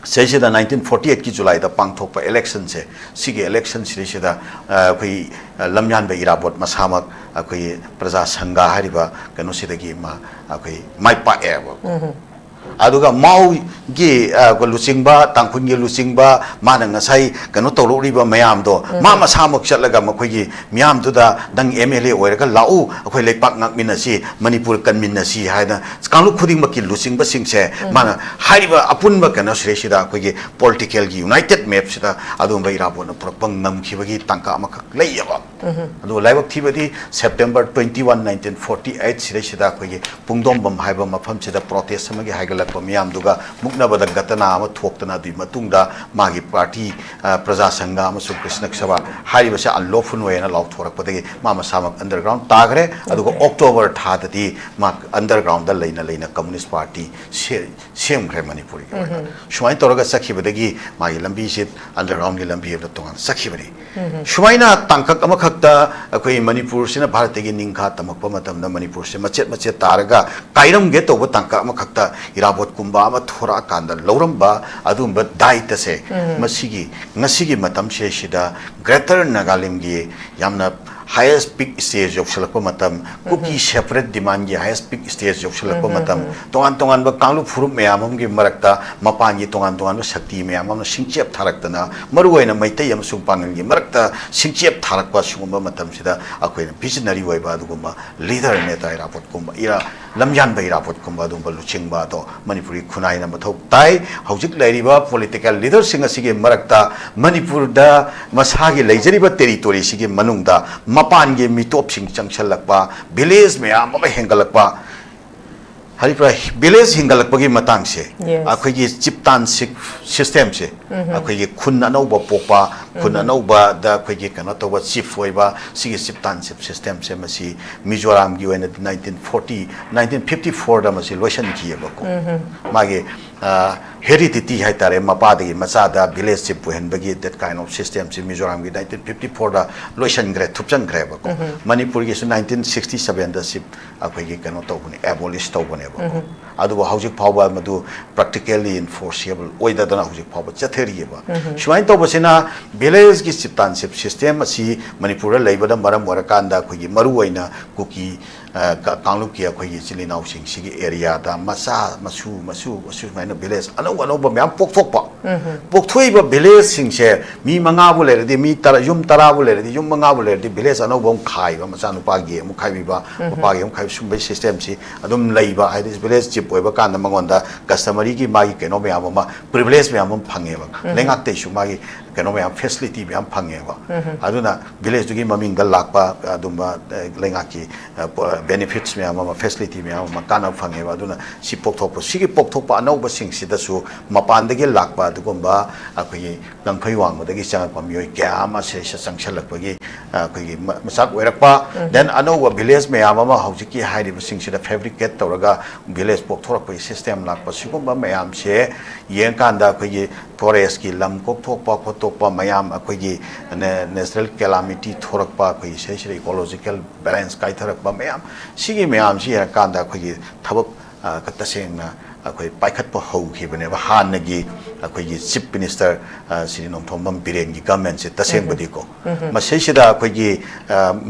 Sesida 1948 ki July da pangthokpa election se sige election sida koi lamyan ba irabot masamak koi praja sangha hariba kanu sidagi ma koi mai pa eba aduga mau gi lucingba tangkhun gi lucingba mana ngasai kanu toloriba mayam do ma masamak chatlaga makoi gi miyam du da dang MLA oiraga lau akoi leipak ngakminasi Manipur kanminasi haina kanglu khuding makki lucingba singse mana hariba apunba kana sida koi gi political gi united map sida adumba irabot na propang namkhibagi tangka amakak leiba adu laibak thibadi September 21 1948 sida koi gi pungdom bam haiba mafam sida protest amagi haigala Miam duga muknabada gatana ama thoktana dui matungda magi party praja sangha amasu krishna sabha haribase unlawful way na law thorakpadagi mama samak underground tagre aduga October thadadi ma underground da leina communist party sem gre manipuri shumai toraga sakhibadagi magi lambi sit underground gi lambi da tongan sakhibari shumaina tangkak amakhakta akoi manipur sina bharatagi ningkha tamakpa matamda manipur se machet taraga kairam ge toba tangkak amakhakta irabot kumba ama thora kanda lauramba adumba daita se ngasigi matam se sida greater nagalim gi yamna highest peak stage of shalakpa matam kuki separate demand gi highest peak stage of shalakpa matam tongan ba kanglu furup mayamam gi marakta mapan gi tongan ba shakti mayamam singchep tharakta maruwaina maitai am sungpangan gi marakta singchep tharakpa sungba matam sida akoina visionary waiba aduguma leader neta irapot kumba ira lamyan ba irapot kumba adumba luchingba to manipuri khunai na mathau tai hojik lairiba political leader singa sige marakta manipur da masagi leijariba territory sige manungda mapan ge mitop sing changchalakpa village mayam ama hengalakpa haripra village hingalakpa gi matang se akhoi gi chiptan system se akhoi gi khun anauba pokpa khun anauba da akhoi gi kana toba chief oiba sigi chiptan system se masi Mizoram gi oina 1954 da masi lotion ki eba ko mage heredity hai tare mapadagi machada village chip hen bagi that kind of system se Mizoram gi 1954 da lotion gre thupchan gre ba ko Manipur gi 1967 da sip akhoi gi kana tobune abolish tobune adu hojik phawba madu practically enforceable oida dana hojik phawba chatheri ba shwain tobasina village gi chiptan system asi Manipur leiba da maram warakanda khoi gi maru oina kuki kanglup ki akhoi gi chilinau sing sigi area da masu maina village ano ba myam pokthoi village sing se mi manga bu le di mi tara yum tara bu le di yum manga bu le di village ano bom khai ba macha nu pa gi mu khai bi ba pa gi mu khai sum be system si adum leiba ai this village chip oiba kan da mangonda customary gi magi keno me ama privilege me ama phange ba lengak te su magi keno me facility me am phange ba aduna village gi maming da lakpa adumba lengak ki benefits me ama facility me ama kana phange ba aduna si pokthok sigi pokthok ano ba sing si da su mapan da gi lakpa adugomba akhoi langkhoi wang da gi chang pa mioi kya ma se changchalak pa gi akhoi masak oirakpa then ano village me ama hojik ki hairi ba sing si da fabricate tawraga village pokthok pa system lakpa sigomba mayam se yeng kanda akhoi forest ki lam kokthokpa khotokpa mayam akhoi natural calamity thorakpa akhoi se ecological balance kai tharakpa mayam sigi mayam si kanda akhoi thabak katasengna akhoi paikhatpa haukhibane ba hanagi akhoi chief minister siri nomthomam biren gi government se taseng badi ko masisida akhoi gi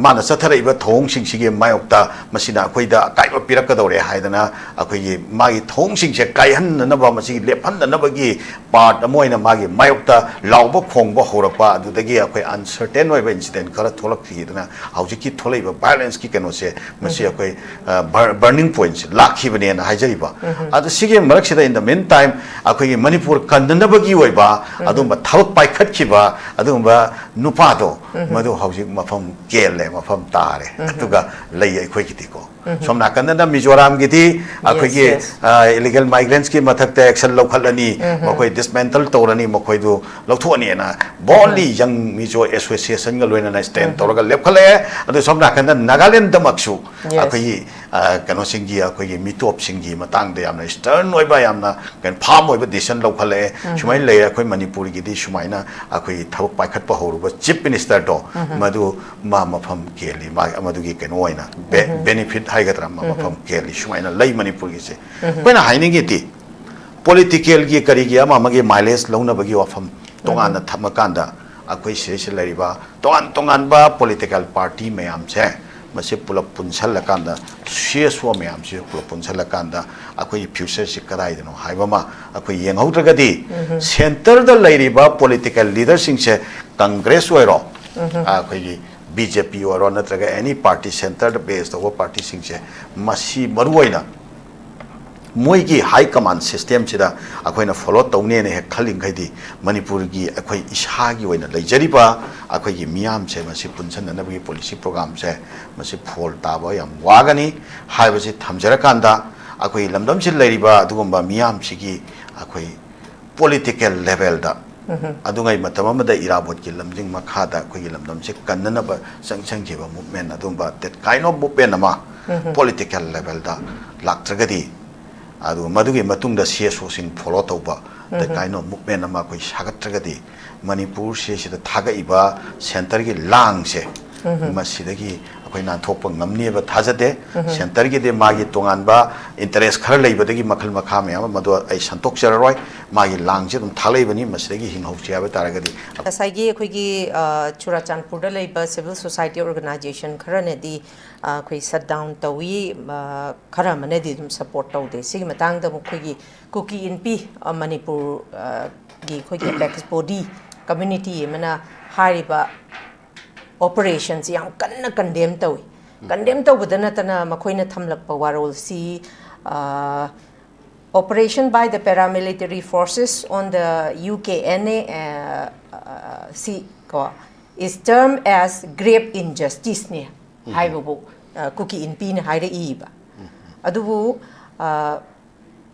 mana sathara iba thong sing sigi mayokta masina akhoi da kaiba pirak dore haidana akhoi gi magi thong sing se kaihan na ba masi lephan na ba gi part amoina magi mayokta lawba khongba horakpa adudagi akhoi uncertain oiba incident kara tholak thidana haujiki tholaiba violence ki kano se masi akhoi burning points lakhibane na haijariba adu sige maraksida in the meantime akhoi Manipur kandanabagi oiba adumba thabak paikhatkiba adumba nupado madu haujik mafam kelle mafam tare atuga lei akhoi kitiko somna kanana Mizoram giti akhoi gi illegal migrants ki mathakta action lokhalani makoi dismantle torani makoi du lokthoni na bonly young Mizo association ga loina na stand toraga lepkhale adu somna kanana Nagaland damaksu akhoi kano singi akhoi mitop singi matang de yamna stern oiba yamna kan farm oiba decision lokhale sumai le akhoi Manipur gi di sumaina akhoi thabak paikhat pa horuba chief minister do madu mafam keli ma amadu gi kan oina benefit haigadra mafam keli sumaina lei Manipur gi se koina haini gi ti political gi kari gi ama magi mileage launa bagi wafam tongan na thamakanda akoi sirisi lariba tongan ba political party mayam che masi pula punsal lakanda CSO mayam se pula punsal lakanda akoi future si kadai deno haibama akoi yenghau tragadi center da lariba political leader sing se congress oiro akoi gi BJP or natraga any party center based over party sing se masi maruoina moi gi high command system sida akoina follow tawne ne khaling khaidi manipur gi akoi isha gi oina leijariba akoi gi miam se masi punsan na bi policy program se masi phol taba yam wagani haibasi thamjara kanda akoi lamdam sil leiriba adugumba miam sigi akoi political level da adungai matama da irabot ki lamjing makhada akoi gi lamdam se kannana ba sangchang ki ba movement adumba that kind of movement ama political level da laktragadi adu madugi matungda CSO sing follow tawba the kind of movement ama koi sagatragadi manipur se sida thaga iba center gi lang se masidagi akoi na thokpa ngamni ba thajade center gi de magi tongan ba interest khar leibadagi makhal makha me ama madu ai santok chararoi magi lang je dum thalai bani masidagi hinghau chia ba taragadi asagi akoi gi churachandpur da leiba civil society organization kharane di koi shut down tawi khara mane di dum support taw de sig matang da mukhui gi cookie in pi manipur gi khoi gi black body community mana hariba operations yang kanna condemn tawi condemn taw badana tana makhoina thamlakpa warol si operation by the paramilitary forces on the UKNA is termed as grave injustice ne haibabu cookie in pin haire iba adubu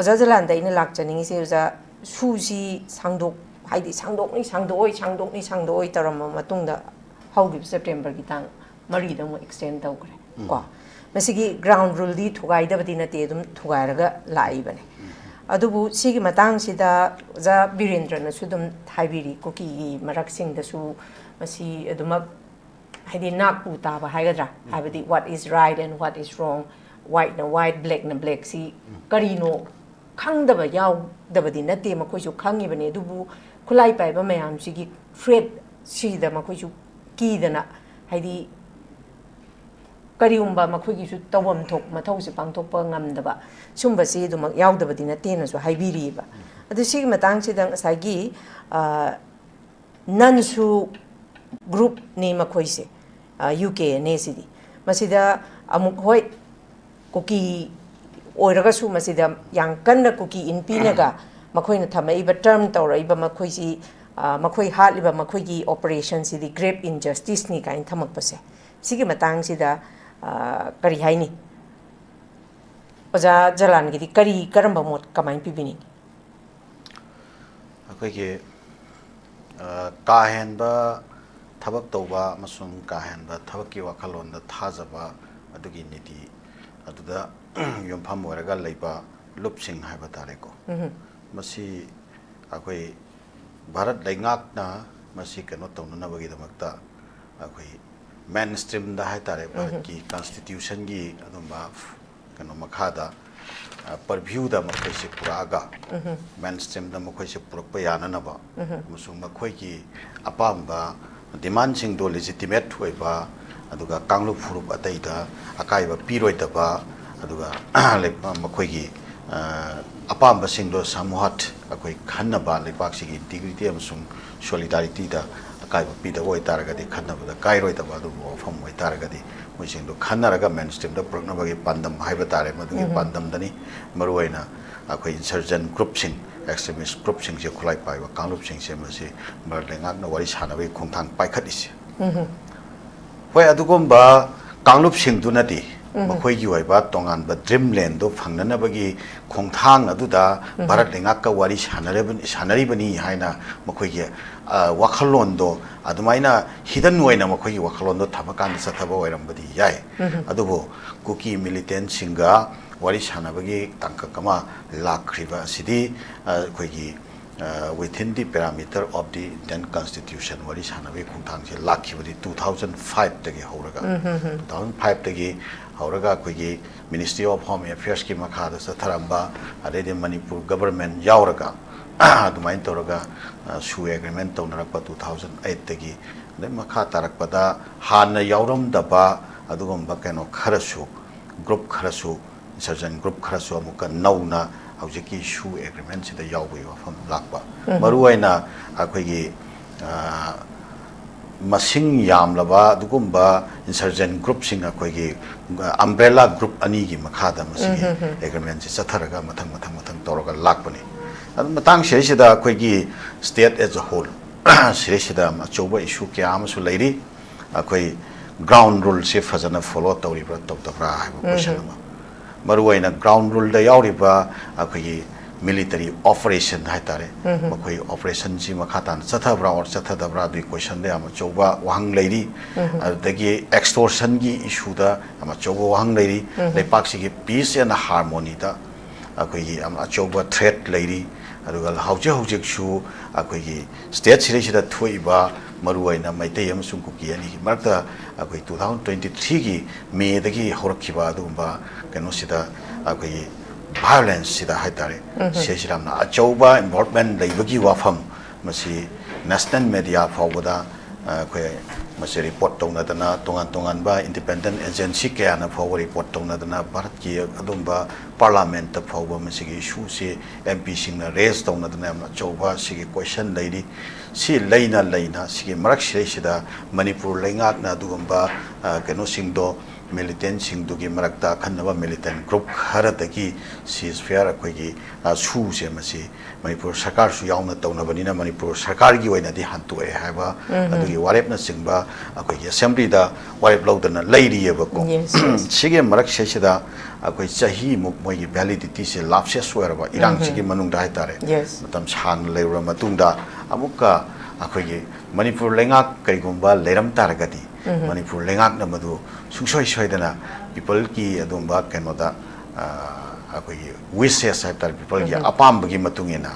Jalal da ina lakchaning se uza suji sangdok haidi sangdok tarama matungda haugi September gi tang mari da mo extend tawgre ko masigi ground rule di thugai da badina te dum thugai raga lai bane adubu sigi matang sida ja Birendra na sudum thaibiri cookie gi marak sing da su masi aduma haidi nakpu ta ba haigadra habidi what is right and what is wrong white na white black na black si karino khangdaba yaw dabadi nate makoi su khangi bane dubu khulai pai ba mayam sigi threat si da makoi su ki dana haidi kariumba makoi gi su tawam thok mathau si pangthok pa ngamdaba sumba si du mak yaw dabadi nate na su haibiri ba adu sigi matang si dang sagi nan su group ni makoi se UK ne sidi masida amuk hoi cookie oiraga su masida yang kanna cookie in pinaga makoi na thamai ba term tawrai ba makoi si makoi hat liba makoi gi operation sidi grave injustice ni kain thamak pase sigi matang sida kari haini oja Jalal gi kari karamba mot kamain pibini akoi ge kahen ba thabak tawba masung kahen ba thabak ki wakhalon da thajaba adugi niti aduda yompham oraga leiba lupsing haiba tare ko masi akoi bharat laingak na masi kano tawna bagi damakta akoi mainstream da hai tare bharat ki constitution gi adumba kano makhada purview da makhoi se puraga mainstream da makhoi se purakpa yana na ba musung makhoi ki apamba demand sing do legitimate hoiba aduga kanglu furup ataida akaiba piroi daba aduga makhoi gi apamba sing do samuhat akoi khannaba lepak sigi integrity amsung solidarity da akaiba pida oi taragadi khannaba da kairoi daba du ofam oi taragadi moi sing do khannaraga mainstream da proknaba gi pandam haiba tare madugi pandam dani maruaina akoi insurgent group sing extremist group sing je khulai pai wa kanglup sing se masi marlengak na wari sana bai khongthang pai khatis hoi adugomba kanglup sing du nati makhoi gi waiba tongan ba dreamland do phangnana bagi khongthang aduda bharat lengak ka wari sanari bani haina makhoi gi wakhalon do adumaina hidden oina makhoi gi wakhalon do thabakan sathaba oiram badi yai adubo cookie militant singa wari sana bagi tangka kama lakriba sidi khoi gi within the parameter of the Indian Constitution wari sanabi khungthang se lakhibadi 2005 tagi horaga 2005 tagi horaga koigi Ministry of Home Affairs ki makhada satharamba adedi Manipur government yauraga adumain toraga su agreement tawnarakpa 2008 tagi de makha tarakpada hanna yauram daba adugomba keno kharasu group kharasu insurgent group kharasu amuka nauna hꯧꯖꯤꯛꯀꯤ ꯁꯨ ꯑꯦꯒ꯭ꯔꯤꯃꯦꯟꯁꯤꯗ ꯌꯥꯎꯕꯒꯤ ꯋꯥꯐꯝ ꯂꯥꯛꯄ ꯃꯔꯨꯑꯣꯏꯅ ꯑꯩꯈꯣꯏꯒꯤ ꯃꯁꯤꯡ ꯌꯥꯝꯂꯕ ꯑꯗꯨꯒꯨꯝꯕ ꯏꯟꯁꯔꯖꯦꯟ ꯒ꯭ꯔꯨꯞꯁꯤꯡ ꯑꯩꯈꯣꯏꯒꯤ ꯑꯝꯕ꯭ꯔꯦꯂꯥ ꯒ꯭ꯔꯨꯞ ꯑꯅꯤꯒꯤ ꯃꯈꯥꯗ ꯃꯁꯤꯒꯤ ꯑꯦꯒ꯭ꯔꯤꯃꯦꯟꯁꯤ ꯆꯠꯊꯔꯒ ꯃꯊꯪ ꯇꯧꯔꯒ ꯂꯥꯛꯄꯅꯤ ꯑꯗꯨ ꯃꯇꯥꯡ ꯁꯤꯗꯩꯁꯤꯗ ꯑꯩꯈꯣꯏꯒꯤ ꯁ꯭ꯇꯦꯠ ꯑꯦꯖ ꯑ ꯍꯣꯜ ꯁꯤꯗꯩꯁꯤꯗ ꯑꯆꯧꯕ ꯏꯁꯨ ꯀꯌꯥ ꯑꯃꯁꯨ ꯂꯩꯔꯤ ꯑꯩꯈꯣꯏ ꯒ꯭ꯔꯥꯎꯟ ꯔꯨꯜꯁꯦ ꯐꯖꯅ ꯐꯣꯂꯣ ꯇꯧꯔꯤꯕ꯭ꯔꯥ ꯇꯧꯗꯕ꯭ꯔꯥ ꯍꯥꯏꯕ ꯀꯣꯏꯁꯟ ꯑꯃ ꯃꯔꯨꯑꯣꯏꯅ ꯒ꯭ꯔꯥꯎꯟ ꯔꯨꯜꯗ ꯌꯥꯎꯔꯤꯕ ꯑꯩꯈꯣꯏꯒꯤ military operation haitare makoi operation si makha tan chathabra or chathadabra dui question de ama choba wahang leiri adagi extortion gi issue da ama choba wahang leiri lepak si gi peace and harmony da akoi ama choba threat leiri aduga hauji su akoi state series da thoiba maruaina maitei am sung ku ki ani marta akoi 2023 gi May dagi horakhiba adumba keno sida akoi violence sida haitare sesiramna achauba involvement leibagi wafam masi national media fawda koi masi report tawna tongan ba independent agency kaya na faw report tawna bharat ki adumba parliament ta fawba masi gi issue se MP sing na raise tawna amna achauba sigi question leiri si leina sigi marak sida Manipur lengak na adugumba keno singdo militant singdugi marakta khanaba militant group haratagi ceasefire akoigi su se masi Manipur sarkar su yauna tawnabanina Manipur sarkar gi oina di hantuai haiba adugi warepna singba akoigi assembly da warep lawdana leiriyeba ko sige marak sesida akoi chahi muk moigi validity se lapse sueraba irang sigi manungda haitare matam sang leura matungda amuka akoigi Manipur lengak kaigumba leram taragadi Manipur lengak na madu sungsoi dana people ki adumba kenoda akoi wishes haiptar people ki apam bagi matungina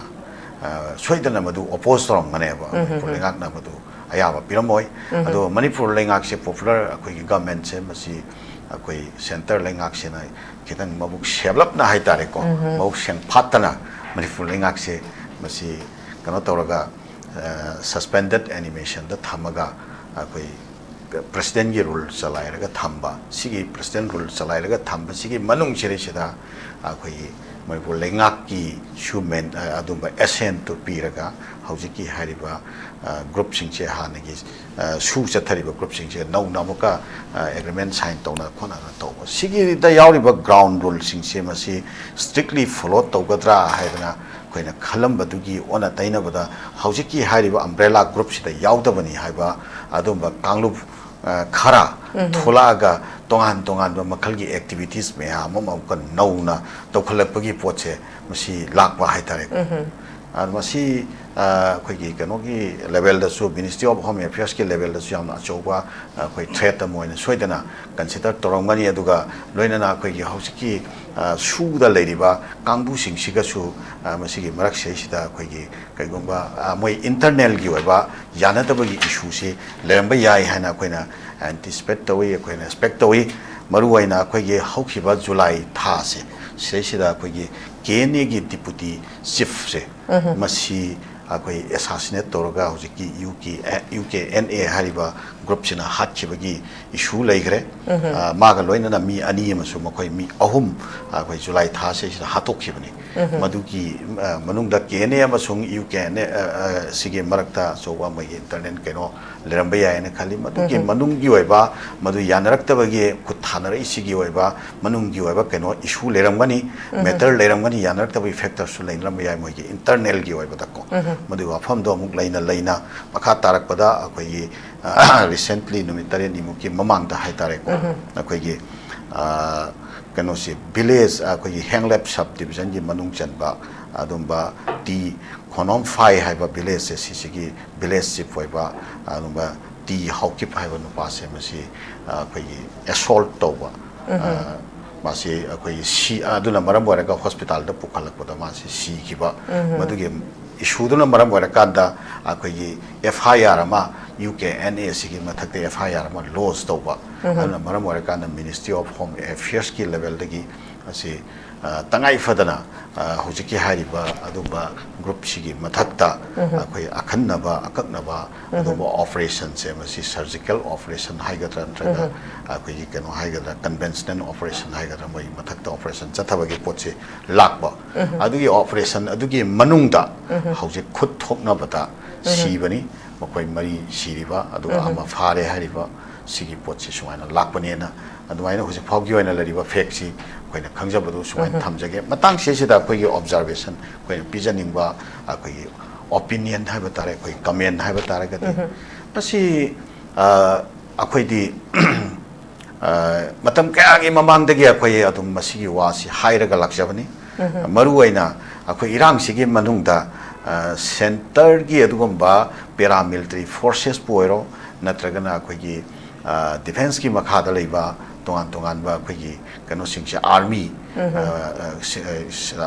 soidana madu oppose from maneba Manipur lengak na madu ayaba piramoi ado Manipur lengak se popular akoi government se masi akoi center lengak se na kitang mabuk develop na haitare ko mabuk seng phatana Manipur lengak se masi kano toraga suspended animation da thamaga akoi president gi rule chalairaga thamba sigi president rule chalairaga thamba sigi manung chiresida akoi Manipur lengak ki human adumba assent to piraga haujiki hariba group singche hanagi su chathariba group singche nau namuka agreement sign tawna khona tawba sigi da yauriba ground rule singche masi strictly follow tawgadra haidana koina khalamba dugi ona tainabada haujiki hariba umbrella group sida yaudabani haiba adumba kanglup khara tholaga tongan ba makhalgi activities me ha mama kan nauna tokhalapagi poche masi lakba haitare masi khoi kanogi level da su Ministry of Home Affairs ki level da su yamna achoba khoi threat amoina soidana consider torongani aduga loinana khoi hausiki su da leiriba kangbu singsiga su masigi marak seisida khoi kaigomba moi internal gi oiba yanadabagi issue se leramba yai haina khoina anticipate tawi khoina expect tawi maruwaina khoi haukiba July tha se seisida khoi KNA gi deputy chief se masi akoi assassinate toraga hojiki UKNA hariba group sina hatkibagi issue leigre maga loina na mi ani amasu makoi mi ahum akoi July tha se hatokhibani madugi manungda KNA amasung UKNA sige marakta sowa mai internet keno leramba yaina khali madugi manungi oiba madu yanaraktabagi kuthanara isigi oiba manungi oiba keno issue lerangani matter lerangani yanaraktabi factors su leinram yai moi internal gi oiba dako madu wafam do muk leina makha tarakpada akoi recently numitare nimuki mamang da haitare ko akoi gi kano si village akoi hanglap subdivision gi manung chanba adumba ti khonom phai haiba village se sigi village si foiba adumba ti haukip haiba no pase masi akoi assault toba मासे अखोई सी अदुना मरम वरका hospital the पुखलकपदा मासे सी किबा मदुगे इशूदुना मरम वरकादा अखोई FIR मा UKNA सिगी मथकते FIR मा loss तौबा अदुना मरम वरकादा मिनिस्ट्री ऑफ होम अफेयर्स की लेवल दगी असे तंगाई फदना हुजिकी हारिबा अदुबा ग्रुप सिगी मथकता अखोई अखन्नबा अकक्नबा अदुबा ऑपरेशन से मसी सर्जिकल ऑपरेशन हाइगद्रा नत्रगा अखोई केनो हाइगद्रा कन्वेंशनल ऑपरेशन हाइगद्रा मई मथकता ऑपरेशन चथबगी पोचे लाकबा अदुगी ऑपरेशन अदुगी मनुंगदा हुजि खुद थोकनबता सीबनी मकोई मरी सीरिबा अदुगा अमा फारे हारिबा सिगी पोचे सुमाइना लाकपनेना अदुमाइना हुजि फाउगी ओइना लरिबा फैक्सी अखोइना खंजबदु सुमाइना थमजगे मतंग सेसिदा अखोइगी ऑब्जर्वेशन अखोइना पिजनिंगबा अखोइगी ओपिनियन हाइबा तारे अखोइ कमेंट हाइबा तारगदि मसी अखोइदी मतम कयागी ममांगदगी अखोइ अदुम मसीगी वासी हाइरगा लाक्जबनी मरुओइना अखोइ इरांगसिगी मनुंगदा सेंटर की अदुगुंबा पैरामिलिटरी फोर्सेस पोइरो नत्रगना अखोइगी डिफेंस की मखादा लेबा तोंगान तोंगान बा अखोइगी कनो सिंगसे आर्मी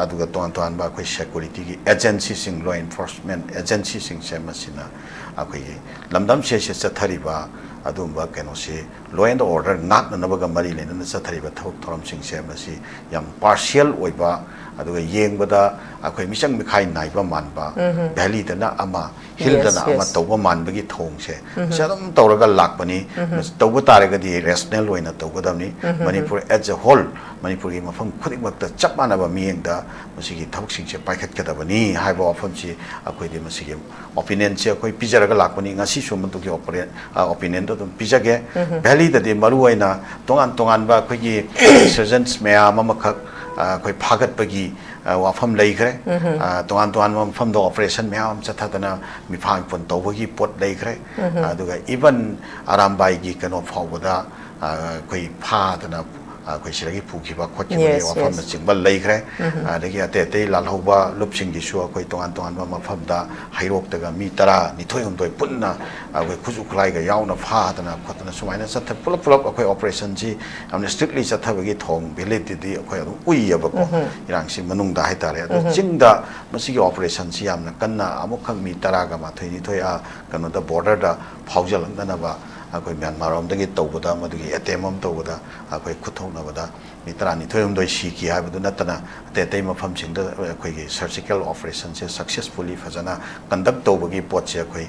अदुगा तोंगान तोंगान बा अखोइ सिक्योरिटी की एजेंसी सिंग लॉ एनफोर्समेंट एजेंसी सिंग से मसिना अखोइगी लमदम से चथरिबा अदुंबा कनो से लॉ एंड ऑर्डर नाकनबगा मरी लेना चथरिबा थबक थोरम सिंग से मसि याम पार्शियल ओइबा अदुगा येंगबदा अखोइ मिचंग मिखाइ नाइबा मानबा वैली दना अमा हिल दना अमा तौबा मानबगी थोंग से सदम तौरगा लाकपनी तौबा तारगदी रेशनल ओइना तौगदमनी Manipur as a whole Manipur की मफम खुदिमक्ता चप मानबा मियंगदा मसिगी थबक सिंग से पाइखतकदबनी हाइबा वफम से अखोइदि मसिगी ओपिनियन से अखोइ पिजरगा लाकपनी ngasi सुमतुगी ओपिनियन तो पिजगे वैली ददि मरुओइना तोंगान तोंगान बा अखोइगी सर्जन्स मयाम अमखक अखोइ फागतपगी वाफम लेखरे तोंगान तोंगान मफम दो ऑपरेशन मयाम चथदना मिफांग पुन तौबगी पोट लेखरे अदुगा इवन आरामबाईगी कनो फावबदा अखोइ फादना अखोइ सिरगी पुखिबा खोखिबा वाफम चिंबल लेखरे अदगी अते अते लालहौबा लुपसिंगी सु अखोइ तोंगान तोंगान मफमदा हाइरोक्तगा मी तरा निथोय हमदोय पुन्ना अखोइ खुजु खुलाइगा यावना फादना खोतना सुमाइना चथ पुलप पुलप अखोइ ऑपरेशन जी हमने स्ट्रिक्टली चथबगी थोंग भेलिडिटी अखोइ अदु उइयबको इरांगसि मनुंगदा हाइतारे अदु चिंगदा मसिगी ऑपरेशन सी यामना कन्ना अमुखंग मी तरागा माथोय निथोय कनोदा बॉर्डर दा फाउजलंगनबा अखोइ म्यांमार रोमदगी तौबदा मदुगी एटेमम तौबदा अखोइ खुथौनबदा मितरा निथोयमदोय सीकी हाबदु नतना तेतै मफम सिंगदा अखोइगी सर्जिकल ऑपरेशन से सक्सेसफुली फजना कंडक्ट तौबगी पोचे अखोइ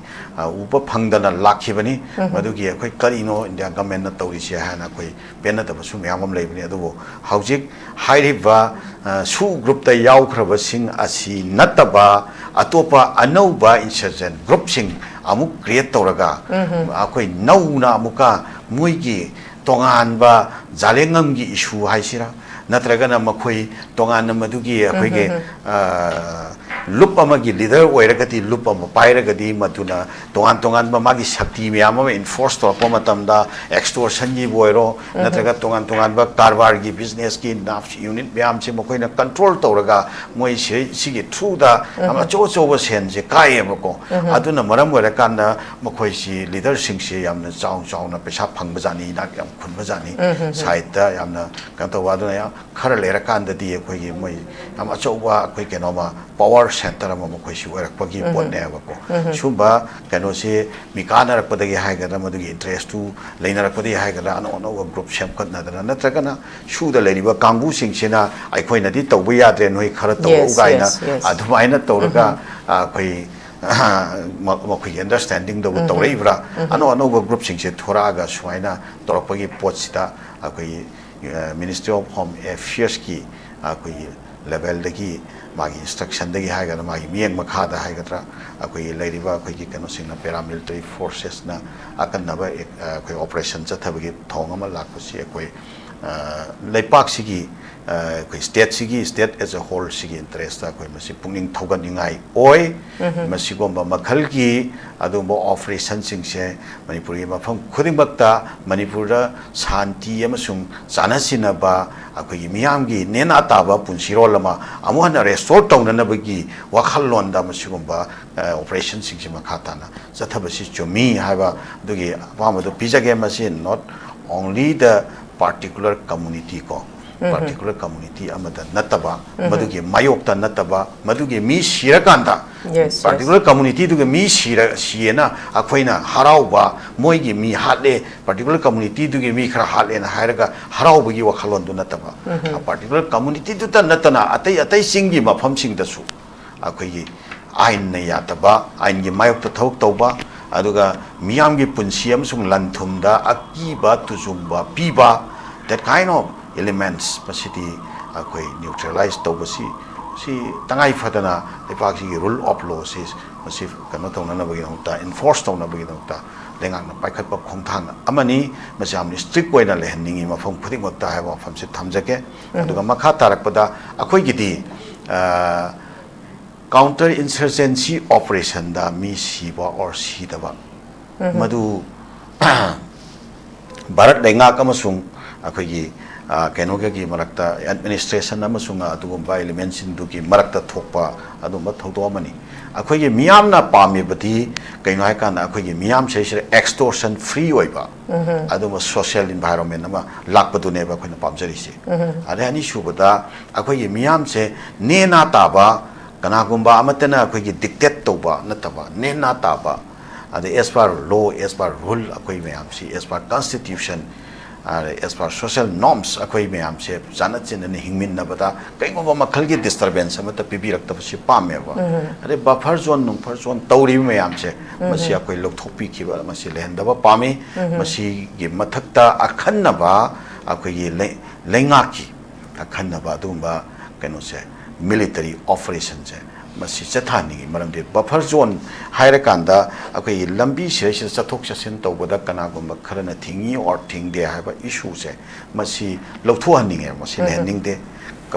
उप फंगदना लाखिबनी मदुगी अखोइ करिनो इंडिया गवर्नमेंट न तौरिसे हाना अखोइ पेनदबसु म्यामम लेबनी अदुबो हौजिक हाइरिबा सु ग्रुप ता यावख्रबसिंग असि नतबा अतोपा अनौबा इंसर्जेंट ग्रुप सिंग अमुक क्रिएट तौरगा अखोइ नौना अमुका मुइगी तोंगानबा जालेंगमगी इशू हाइसिरा नत्रगना मखोइ तोंगान मदुगी अखोइगे लुप अमगी लीडर ओइरगति लुप अम पाइरगति मदुना तोंगान तोंगान मागी शक्ति म्याम अम इन्फोर्स तौरप मतमदा एक्सटोर्शन गी बोइरो नत्रगा तोंगान तोंगान बा कारबार की बिजनेस की नाफ यूनिट म्याम से मखोइना कंट्रोल तौरगा मोइ सिगी थ्रूदा अमा चो चोबा सेन से कायेबको अदुना मरम ओइरकांदा मखोइ सि लीडर सिंग से यामना चाउ चाउना पैसा फंगबजानी ना याम खुनबजानी साइडता यामना कंतवा अदुना खर लेरकांददी अखोइगी मोइ याम अचौबा अखोइ केनोमा पावर सेंटर मखोइसि ओइरकपगी पोनेबको सुबा केनोसे मिकानरकपदगी हाइगदा मदुगी इंटरेस्ट टू लेनरकपदगी हाइगदा अनो अनो ग्रुप सेमखतनदना नत्रगना सुदा लेरिबा कांगबु सिंगसेना अखोइनदी तौबा याद्रे नोइ खर तौबा उगाइना अधुमाइना तौरगा अखोइ मखोइ अंडरस्टैंडिंग दो तौरैब्रा अनो अनो ग्रुप सिंगसे थोरागा सुमाइना तौरकपगी पोटसिदा अखोइ मिनिस्ट्री ऑफ होम अफेयर्स की अखोइ लेवल दगी मागी इंस्ट्रक्शन दगी हाइगदा मागी मियंग मखादा हाइगद्रा अखोइ लेरिबा अखोइगी कनो सिंगना पैरामिलिटरी फोर्सेस ना अकन्नबा अखोइ ऑपरेशन चथबगी थोंग अमा लाखुसि अखोइ लेपाक सिगी अखोइ स्टेट एज अ होल सिगी इंटरेस्ट अखोइ मसि पुंगनिंग थौगनिंगाई ओइ मसिगोंबा मखलगी अदुंबा ऑपरेशन सिंगसे मणिपुरी मफम खुदिमक्ता मणिपुरदा शांति अमसुंग चानसिनबा अखोइ मियामगी नेना ताबा पुंसिरोल अमा अमुहन रेस्टोर तौननबगी वखललोंदा मसिगोंबा ऑपरेशन सिंगसे मखाताना चथबसि चुमी हाबा दुगी पामदो पिजगे मसि not only the particular community ko particular community amada nataba madugi mayokta nataba madugi mi shirakanda particular community dugi mi shiena akhoina harauba moigi mi hatle particular community dugi mi khara hatle na hairaga haraubugi wakhalon du nataba a particular community du ta natana atai singi mafam sing da su akhoi ain na yataba ain gi mayokta thok toba aduga miyamgi punsi amsung lanthumda akiba tujumba piba that kind of elements pasiti akoi neutralize tobasi si tangai fatana lepaki rule of law is masif kano tawna na bagi nota enforce tawna bagi nota lengang na paikhat pa khongthang amani masam strict koina lehanningi mafam khuding mota ha mafam se thamjake aduga makha tarakpada akoi gidi counter-insurgency operation da mi siba or sidaba madu Bharat lenga kamasung akoi Kenogi Marakta administration Namasunga Adugumba elements in Duki Marakta Topa Adumba Totomani. Akogi Miamna Pami Bati, Kainakan, Akogi Miam says extortion free waiba. Aduma social environment, Lakpatu neighbor when the Pamserisi. Adani Shubata, Akogi Miam say, Nena Taba, Kanagumba Amatana, Akogi dictate Toba, Nataba, Nena Taba, and the Espar law, Espar rule, Akoi Miamsi, Espar constitution. As per social norms, akoi mayam se janat chin ne hingmin na bata kai go ma khalgi disturbance amata pibi rakta si pame ba are buffer zone tauri mayam se masi akoi lok thopi ki ba masi lehenda ba pame masi gi mathakta akhanna ba akoi gi lenga ki akhanna ba dumba kano se military operation se masi chathani maramde buffer zone hairakanda akoi lambi se chathok chasin tawbada kana gumba kharana thingi or thingde haiba issue se masi lothu haninge masi lening de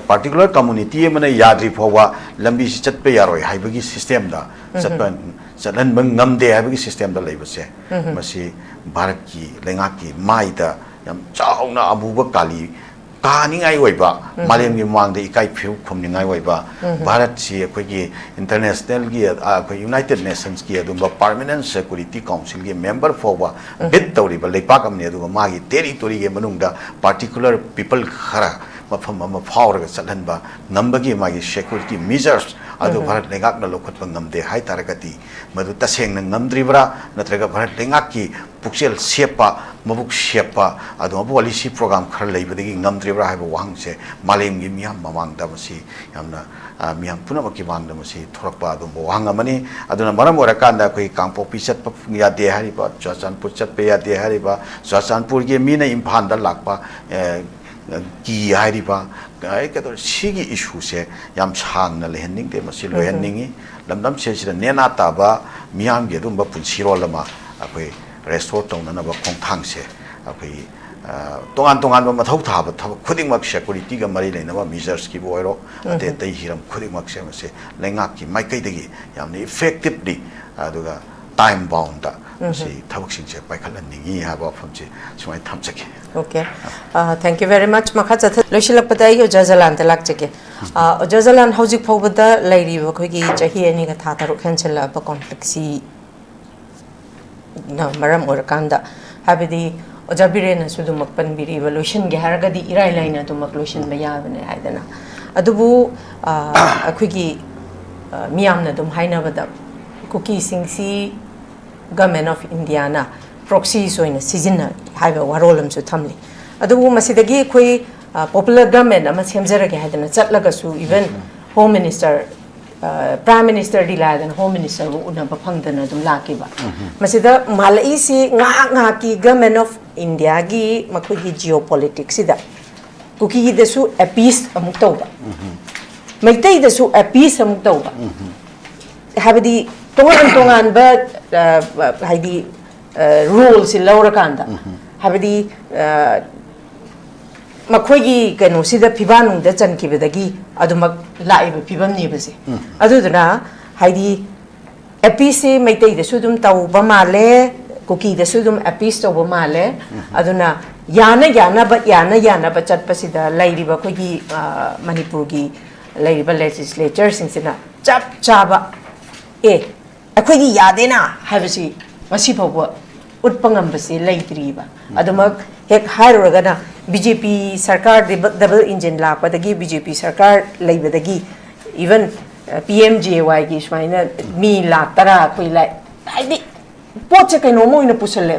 particular community mana yadri phawa lambi si chatpe yaroi haibagi system da chatlan ngamde haibagi system da leiba se masi bharat ki lenga ki maida yam chauna abuba kali Kaningai waiba, Malim Mang the Ikai Pew Kumningai waiba, Bharat si Akogi International Gear, United Nations Gear, Dumba Permanent Security Council member for bit Toriba, Lepakam near Magi, territory Manunda, particular people Hara, Mafama power Salanba, Nambagi Magi security measures, Adu Bharat Legakna Lokotangam de Hai Tarakati, Maduta Seng Namdribra, Natraga Bharat Lengaki, Puxel Sepa. Mabuk Shepa, Adobolisi program Curley, but the Namdriva have a wang say, Malim Gimiam among Damasi, Yamna, Miam Punamaki Wang Damasi, Torpa, Wangamani, Adona Maramorakanda, Campo Pisat Pia de Hariba, Jasan Puchat Pea de Hariba, Jasan Purgi Mina Impanda Lakpa, Gi Hariba, Sigi issue say, Yam Chang Lehending, they must see Lehendingi, Lamdam says the Nena Taba, Miam Gedumba Punsiro Lama, away. Restore tong na ba kong thangse apai tongan ba mathau tha ba khuding mak security ga mari leina ba measures ki boiro ate tai hiram khuding mak se mase lenga ki mai kai degi yamni effectively aduga time bound da si thabak sing se pai khalan ningi ha ba pham se sumai tham chake okay thank you very much makha chatha loishilak patai yo jazalan talak chake jazalan hojik phobada lairi ba khoi gi chahi ani ga tha taruk khanchela ba conflict si na maram orakanda habidi ojabire na sudu makpan biri evaluation ge haragadi irai laina to maklusion ba yabane haidana adubu akhigi miyamna dum haina bada cookie singsi government of India na proxy soina season haiba warolam su thamli adubu masidagi khoi popular government ama semjarage haidana chatlaga su even home minister Prime Minister Jalal and Home Minister Ukna Pangdana dum lakiba. Masida malai si nga ki government of India gi makugi geopolitics ida. Kuki desu a piece amuk tawba. Maitay desu a piece amuk tawba. Habidi tongan ba haidi rules in Laura Kanda. Habidi Makogi kanu sida pibanung da chan kibedagi adumak laiba pibam ni base aduduna haidi apc maitai da sudum taw ba male cookie da sudum apis taw ba male aduna yana ba chat pasida lairiba kogi manipur gi lairiba legislature singsina chap chaba akogi yadena habisi masi phawa utpangam base laitriba adumak hek hairogana BJP Sarkar double engine lakpadagi BJP Sarkar laibadagi even PMJY ki smaina mi laktara koi lai haidi poche kai no mo ina pusale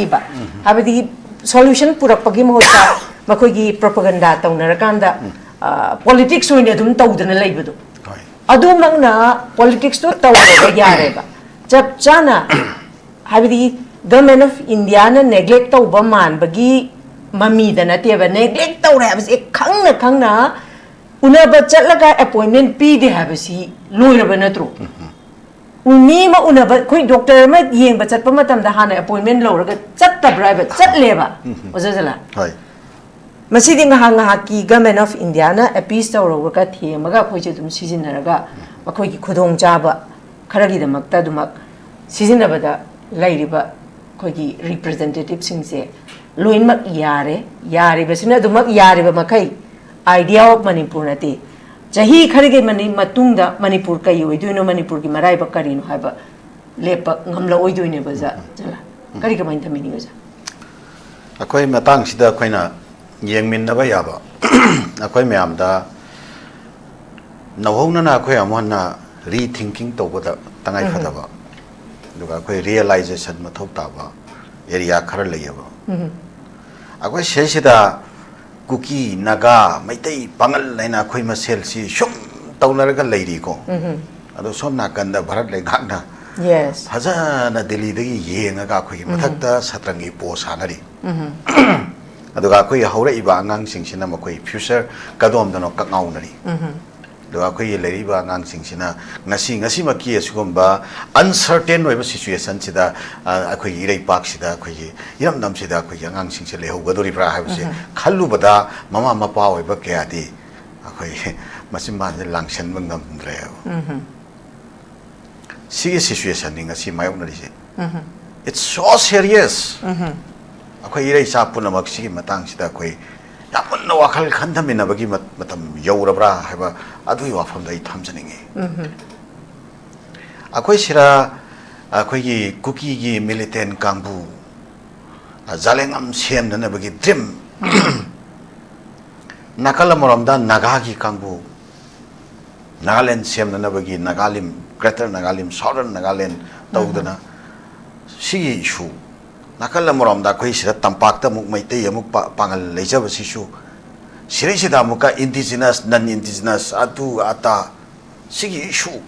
iba habadi solution purakpagi mohota makoi gi propaganda taunarakanda politics oina dum tawdana laibadu adu magna politics to tawda yareba jab chana habadi government of India na neglect tawba man bagi mami da na teba neglect tawre habasi khangna unaba chatlaga appointment pi de habasi loiraba natro uni ma unaba koi doctor ma yeng ba chatpa matam da hana appointment loraga chatta private chatleba ojajala hoi masidi nga ki government of India na appease tawraga themaga khoi dum sijinaraga makoi ki khudong chaba kharagi da makta dumak sijinabada lairiba khoi ki representative singse loinmak yare basina dumak yare ba makai idea of Manipur nati jahi kharige mani matungda Manipur kai oiduino Manipur ki marai ba karino haiba lepa ngamla oiduine baza jala kari ka main thamini gaja akoi matang sida koina yengmin na ba yaba akoi myam da nawhona na akoi amona rethinking to boda tangai phadaba duga akoi realization mathau ta ba area khara leyaba akoi sesida kuki naga maitai pangal laina khoi masel si shum taunaraga leiri ko ado somna kanda bharat le gakna yes phajana delhi dagi yenga ga khoi mathakta satrangi po sanari aduga khoi haura iba angang singsina makoi future kadom dano kakngaunari duga khoi leiri ba angang singsina ngasi maki asugomba uncertain oiba situation sida akhoi irei pak sida khoi iram nam sida khoi angang singse leho gadori pra habse khallu bada mama mapa oiba kyadi akhoi masim ban langsen bangam dre sigi situation ni ngasi mayonari se it's so serious akhoi irei sa punamak sigi matang sida khoi yapunna wakal khandamina bagi matam yaurabra haba adui wafam dai thamjaningi akhoi sira akhoi gi kuki gi militant kangbu zalengam sem dana bagi dream nakala moramda naga gi kangbu nagaland sem dana bagi nagalim greater nagalim southern nagaland tawdana sigi issue nakala moramda khoi sira tampakta muk maitei amuk pangal leijaba sisu sirisida muka indigenous non indigenous atu ata sigi issue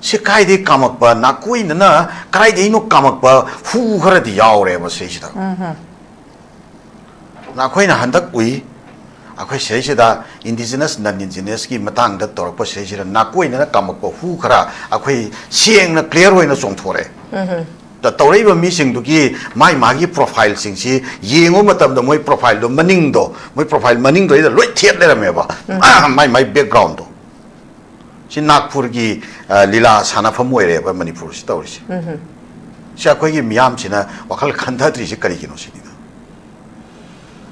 sikai de kamakba nakui na kai de no kamakba hu khara di yaure ba sisida nakoi na handak ui akhoi sisida indigenous non indigenous ki matang da torpa sisida nakoi na kamakba hu khara akhoi sieng na clear hoina chongthore the Tauriba missing to give my magi profile sing si yengo matam the my profile do maning do my profile maning do either right here there meba my background do si Nagpur gi lila sana famoire ba Manipur si tawri si si akhoi gi miyam sina wakal khantha tri si kari kino sini da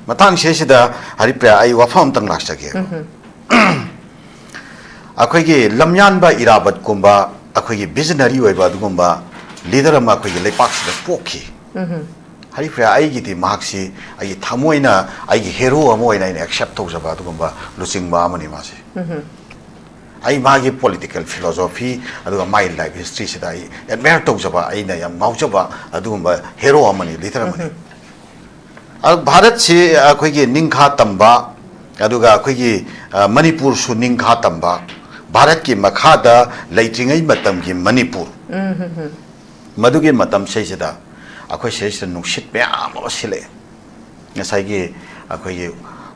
matang se sida hari pra ai wafam tang laksa ge akhoi gi lamyan ba irabat kumba akhoi gi visionary oi ba dugumba leader ama khoi le pak sida pokhi hari fra ai gi ti mak si ai thamoina ai gi hero amoina ina accept to jaba dugumba lucing ba amani ma si ai magi political philosophy aduga my life history sida ai admire to jaba ai na yam mau jaba adugumba hero amani leader amani bharat si khoi gi ningkha tamba aduga khoi gi manipur su ningkha tamba bharat ki makha da leitringai matam gi manipur Madugi matam sesida akhoi sesida nushit myam asile ngasai gi akhoi gi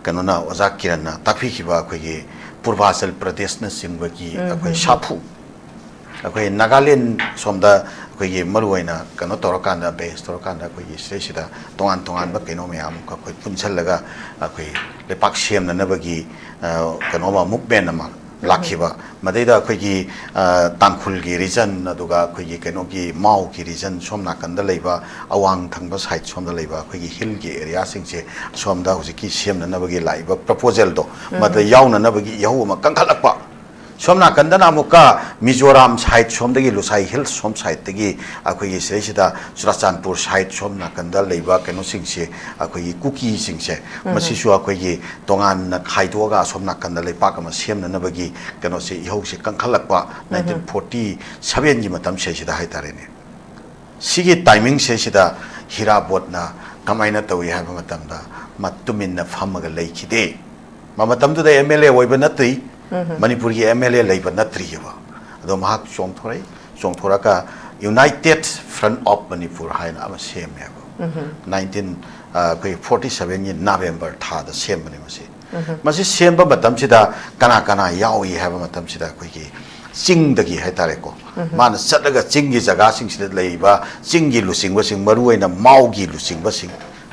kanona ozak kirana takfi khiba akhoi gi purvachal pradesh na singba gi akhoi sapu akhoi nagaland somda akhoi gi maruaina kano torokanda base torokanda akhoi gi sesida tongan ba keno myam ka akhoi punchalaga akhoi lepak sem na nabagi kanoma movement ama lakhiba madeda akhoi gi tangkhul gi region aduga akhoi gi keno gi mau gi region somna kanda leiba awang thangba side somda leiba akhoi gi hill gi area singse somda hojiki semna nabagi laiba proposal do mada yauna nabagi yahu ma kangkhalakpa somna kandana muka Mizoram side somdagi Lusai Hills som side tagi akoi seisida Surachanpur side somna kanda leiba keno singse akoi cookie singse masisu akoi tongan na khaidoga somna kanda leipa kama semna nabagi keno se ihose kangkhalakpa 1947 gi matam seisida haitarene sigi timing seisida hirabot na kamaina tawi haba matamda matuminna phamaga leikhide mamatamdu da MLA oiba natri Manipur ki MLA leiba natri ba ado mahak chongthora ka United Front of Manipur haina ama sem ya 1947 ni November tha da sem bani masi sem ba matam sida kana yawi haba matam sida koi ki ching dagi haitare ko man satlaga ching gi jaga sing sida leiba ching gi lusing basing maruina mau gi lusing basing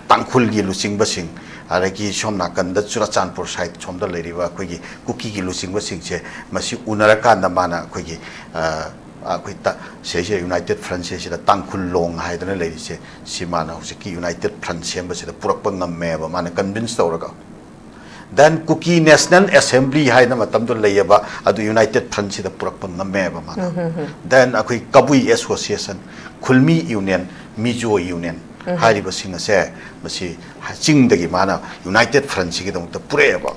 tangkhul gi lusing basing araki somna kanda Surachanpur side somda leiriba koigi cookie gi lusing basing che masi unaraka na mana koigi akoi ta seje United Front se da tangkhul long haidana leiri se simana husiki United Front semba se da purakpa ngamme ba mana convince tawraga then cookie National Assembly haina matam do leiba adu United Front se da purakpa ngamme ba mana then akoi Kabui Association Khulmi Union Mizo Union hari basing ase masi ching dagi mana United Front sigi dong ta pure ba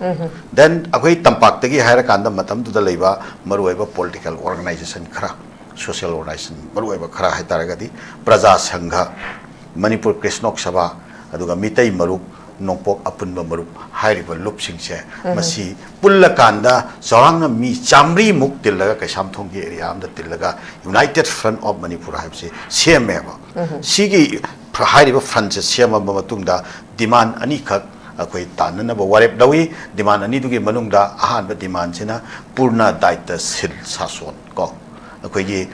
then akoi tampak dagi haira kanda matam du da leiba marueba political organization khara social organization marueba khara hai taragadi praja sangha Manipur Krishnok Sabha aduga mitai marup nongpok apunba marup hairiba lup singse masi pulla kanda sorang mi chamri muk tilaga ka samthong gi area amda tilaga United Front of Manipur haibse seme ba sigi hairiba front se sema ba matungda demand ani khak akoi tanana ba warep dawi demand ani dugi manungda ahan ba demand sina purna daita sil sason ko akoi gi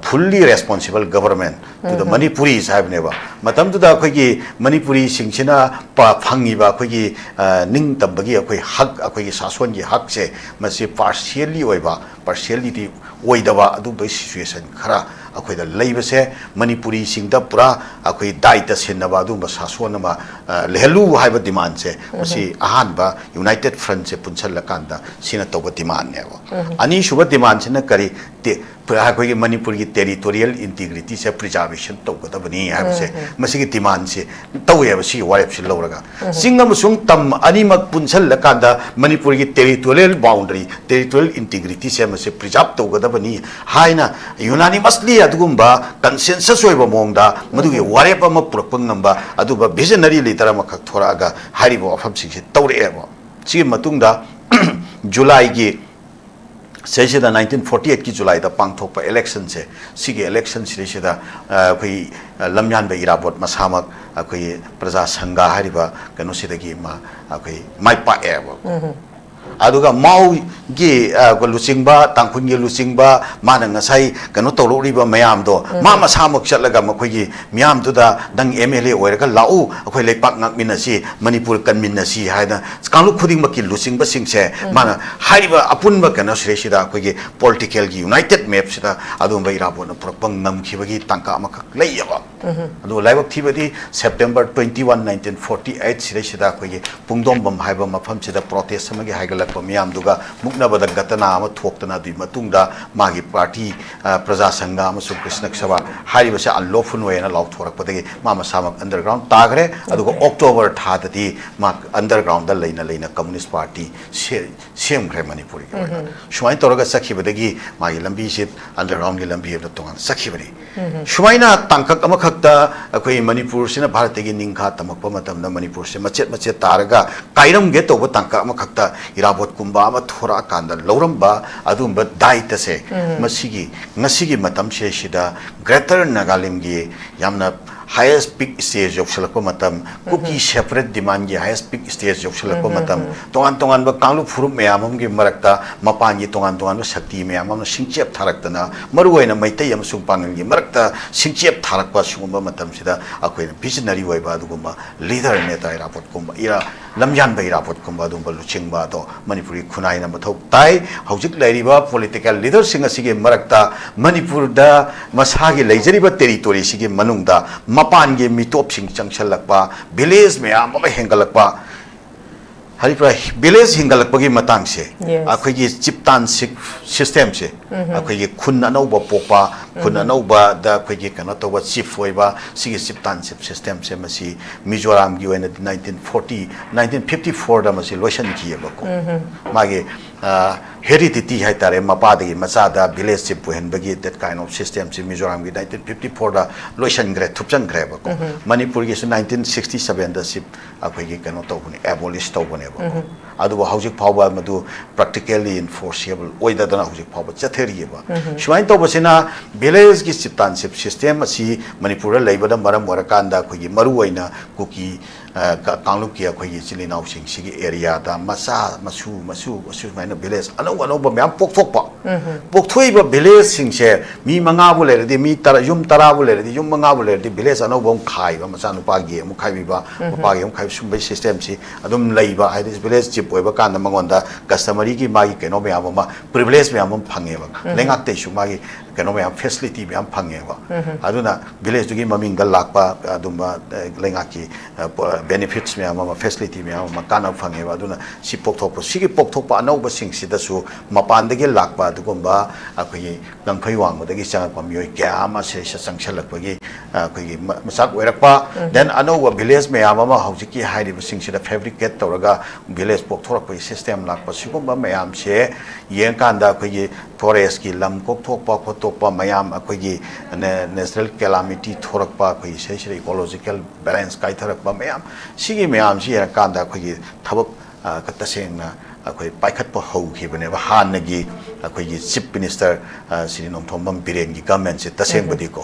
fully responsible government to the Manipuris have never. Matam to the Kogi Manipuri Singchina Pa Pangiba Kogi Ning Tabagi Hug Akogi Saswangi Hakse must partially oiba, partiality oidava Aduba situation Kara Akoi the labor se Manipuri Singda Pura Akoi Daita Sinabadumba Saswanama Lehelu have a demand se Masi Ahanba United Front se Punsalakanda Sinatoba demand never. Ani Shuba demands in a curry. Akogi Manipur ki territorial integrity se preservation to gada bani have se masigi demand se taw ya si warep si loraga singam sung tam ani mak punsal lakanda Manipur ki territorial boundary territorial integrity se mase preserve to gada bani haina unanimously adugumba consensus oiba mongda madugi warep ama purapang namba aduba visionary leader ma khak thoraga haribo afam sing se tawre eba si matungda July gi Sesida 1948 ki July da pangthokpa election se sige election sida koi lamyan ba irabot masamak koi praja sangha hariba kanu sidagi ma koi maipa eba aduga mau gi lusingba tangkhun gi lusingba mana ngasai kanu toloriba mayam do ma masamak chatlaga makoi miyam tu da dang MLA oiraga lau akoi leipak ngakminasi Manipur kanminasi haina kanglu khuding makil lusingba singse mana hariba apunba kana sresida akoi political gi united map sida adumba irabo na propang namkhibagi tangka amakak leiba adu laibak thibadi September 21 1948 sresida akoi pungdom bam haiba mafam sida protest amagi haigala Miam Duga Muknabada Gatana Tokana di Matunda Magi Party Praja Sangha Masu Krishnak Sava Haribasa unlawful way and allowed for a Mama Samak underground Tagre Adugo October Tadati Mak underground the Lena Communist Party same Manipuri Shumai Toraga Saki Badagi Magi Lambi ship underground Lambi of the Tongan Sakibari Shumaina Tankak Amakakta Akoi Manipur Sina Bharatagi Ninka Tamakamatam Manipur Machet Taraga Kairam get over Tanka Amakakta Irabot Kumba Thora Kanda Loramba Adumba Daita se Masigi Matam Shida Greater Nagalimgi Yamna highest peak stage of Shalakomatam Cookie separate demand highest peak stage of Shalakomatam Tongan ba Kanglu Furum Meamum gi Marakta Mapangi Tongan Shakti Meamam Singchep Tarakana Maruena Maitayam Sumpangi Marakta Singchep Tarakpa Shumba Matam Sida Aquin visionary way Baduguma leader Neta Rapot Kumba Ira Lamjan Bay Rapot Kumba Dumba Luchingba do Manipuri Kunai Namatok Tai Hojik Lariba political leader Singasigi Marakta Manipur da Masagi Lazariba territory Sigi Manungda Mapan ge mitop sing changchalakpa village me am hengalakpa हरिप्रा village हिंगलपगी मतंग से Yes. अखोगी चिपतान system से अखोगी खुन अनौबा पोपा खुन अनौबा दा अखोगी कनो तोबा चीफ होइबा सिगी चिपतान सिस्टम से मसी मिजोराम की ओइना 1954 दा मसी लोशन किएबको मागे हेरिडिटी है तारे मपादगी मचादा विलेज चिप पुहनबगी दैट काइंड ऑफ सिस्टम से मिजोराम की 1954 दा लोशन ग्रे थुपचन ग्रेबको मणिपुर की 1967 दा सिप अखोगी कनो तोबने एबोलिश तोबने अदुबो हौजिक फावबा मदु प्रैक्टिकली इनफोर्सेबल ओइददना हौजिक फावबा चथेरिबा शुवाइन तोबसिना विलेज की चिपतानशिप सिस्टम असि मणिपुर लेबदा मरम वरकांदा खोगी मरु ओइना कुकी कांगलुप की अखोगी चिलिनाउ सिंग सिगी एरिया दा मसा मसु माइना विलेज अनौ म्याम पोक्थोकपा पोक्थोइबा विलेज सिंगसे मी मंगा बु लेरदि मी तरा युम तरा बु लेरदि युम मंगा बु लेरदि विलेज अनौ बम खाइबा मचा नुपागी मु खाइबिबा मपागी मु खाइब सुंबे सिस्टम सि अदुम लैबा हाइदिस विलेज चिप ओइबा कांदा मंगोंदा कस्टमरी की मागी केनो म्याम मा प्रिविलेज म्याम फंगेबा लेंगाते सु मागी केनो म्याम फैसिलिटी म्याम फंगेबा अदुना विलेज दुगी ममिंग दा लाकपा अदुमा लेंगा की बेनिफिट्स म्याम मा फैसिलिटी म्याम मा काना फंगेबा अदुना सि पोक्थोप सिगी पोक्थोप अनौबा सिंग सिदसु मपानदगी लाकपा अदुगुंबा अखोगी गंखै वांगदगी चांगपा मियोय क्यामा से संगसलकपगी अखोगी मसाक ओइरकपा देन अनौबा विलेज म्याम मा हौजिकी हाइरिबा सिंग सिदा फैब्रिकेट तौरगा विलेज पोक्थोरक सिस्टम लाकपा सिगुंबा म्याम से येंकांदा अखोगी फॉरेस्ट की लम कोक्थोकपा खोतोकपा म्याम अखोगी नेचुरल कैलामिटी थोरकपा अखोगी सेसिदा इकोलॉजिकल बैलेंस काइथरकपा म्याम सिगी म्याम सि येंकांदा अखोगी थबक कतसेंगना अखोई पाइखटपा हौखिबनेबा हानगी अखोई चीफ मिनिस्टर श्री नोंथोंबम बिरेन की गवर्नमेंट से तसेंबदीको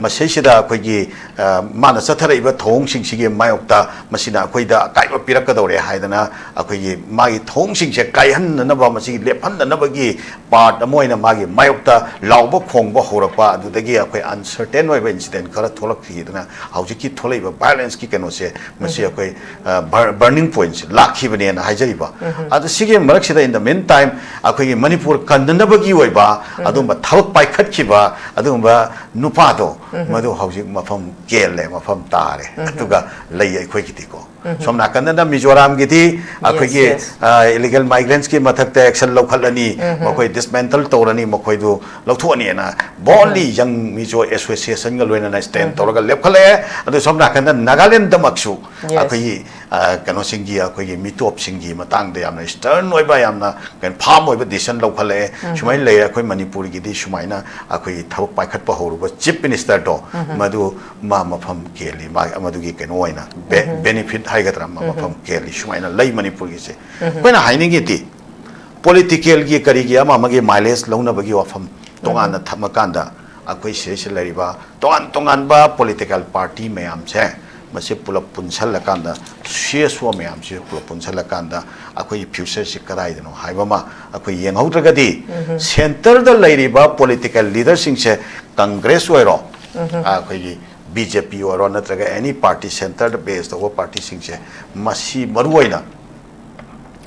मसेसिदा अखोई माना चथरइबा थोंगसिंगसिगे मायोक्ता मसिना अखोइदा काइबा पिरकदौरे हाइदना अखोई मागी थोंगसिंगसे काइहन्ननबा मसिगी लेफन्ननबगी पार्ट अमोइना मागी मायोक्ता लाउबा खोंगबा होरकपा अदुदगी अखोई अनसर्टेन ओइबा इंसिडेंट खरा थोलकखिदना हौजिकी थोलइबा वायलेंस की केनोसे मसि अखोई बर्निंग पॉइंट्स लाखिबनेना हाइजरिबा अदु सिगे मरक्सिदा इन द मीन टाइम अखोई मणिपुर कन्ननबगी ओइबा अदुंबा थबक पाइखटखिबा अदुंबा नुपादो मदु हौजिक मफम केले मफम तारे अदुगा लई अखोइगितिको सोमना कन्नना मिजोराम गिति अखोइगी इलीगल माइग्रेंट्स की मथकते एक्शन लौखलनी मखोई डिसमेंटल तौरनी मखोइदु लौथोनिना बोनली यंग मिजो एसोसिएशन ग लोइना स्टैंड तौरगा लेखले अदु सोमना कन्ना नागालैंड दमक्सु अखोइगी कनो सिंगी अखोइगी मिटोप सिंगी मतंग दे यामना स्टर्न ओइबा यामना कन फार्म ओइबा डिसीजन लौखले सुमाइ ले अखोइ मणिपुर गिदि सुमाइना अखोइ थबक पाइखटपा होरुबा चीफ मिनिस्टर तो मदु मा मफम केली मा मदुगी कनो ओइना बेनिफिट हाइगद्रा मफम केली सुमाइना लई मणिपुर गिसे कोइना हाइनिगिति पॉलिटिकल की करिगी अमामगे माइलेज लौनबगी वफम तोगाना थमकांदा अखोइ सेसे लरिबा तोगान पॉलिटिकल पार्टी मैम से मसे पुलप पुनसलकांदा शेसो मैम से पुलप पुनसलकांदा अखोइ फ्यूचर से कदाइदनो हाइबमा अखोइ येंगौद्रगदी सेंटर द लैरिबा पॉलिटिकल लीडर सिंग से कांग्रेस ओइरो अखोइ बीजेपी ओइरो नत्रगा एनी पार्टी सेंटर द बेस्ड ओवर पार्टी सिंग से मसी मरुओइना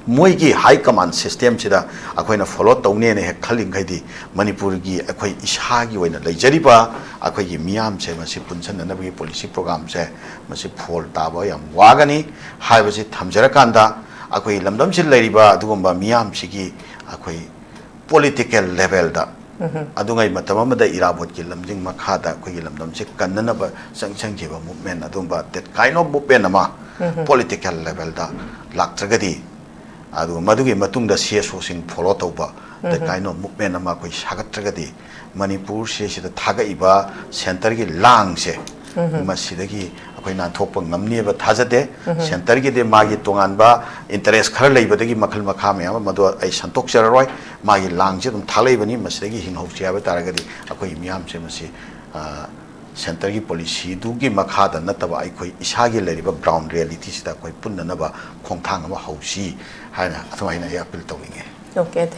मोई की हाई कमांड सिस्टम सिदा अखोइना फॉलो तौने ने खलिंगैदी मणिपुर की अखोइ इसागी ओइना लैजरिबा अखोइ की मियाम से मसी पुनसननबगी पॉलिसी प्रोग्राम से मसी फोल ताबा याम वागनी हाइबसी थमजरकांदा अखोइ लमदम से लैरिबा अदुगुंबा मियाम सिगी अखोइ पॉलिटिकल लेवल दा अदुंगाई मतममदा इराबोट की लमजिंग मखादा अखोइ लमदम से कन्ननबा संगसंगजेबा मूवमेंट अदुंबा दैट काइंड ऑफ मूवमेंट अमा पॉलिटिकल लेवल दा लाक्त्रगदी अदु मदुगी मतुंगदा सीएसओ सिंग फॉलो तौबा द काइंड ऑफ मूवमेंट अमा कोइ सागत्रगदी मणिपुर से सिदा थागइबा सेंटर की लांग से मसिदगी अखोइ नाथोप ngमनिबा थाजदे सेंटर की दे मागी तोंगानबा इंटरेस्ट खर लैबदगी मखल मखा मैम मदो ऐ संतोक चररोय मागी लांग से तुम थालैबनी मसिदगी हिंगहौसियाबा तारगदी अखोइ मियाम से मसि सेंटर की पॉलिसी दुगी मखादा नतबा अखोइ इसागी लैरिबा ग्राउंड रियलिटी सिदा अखोइ पुन्ननबा खोंथांग अमा हौसी हाइना अथमाइना या अपील तौनिंगे ओके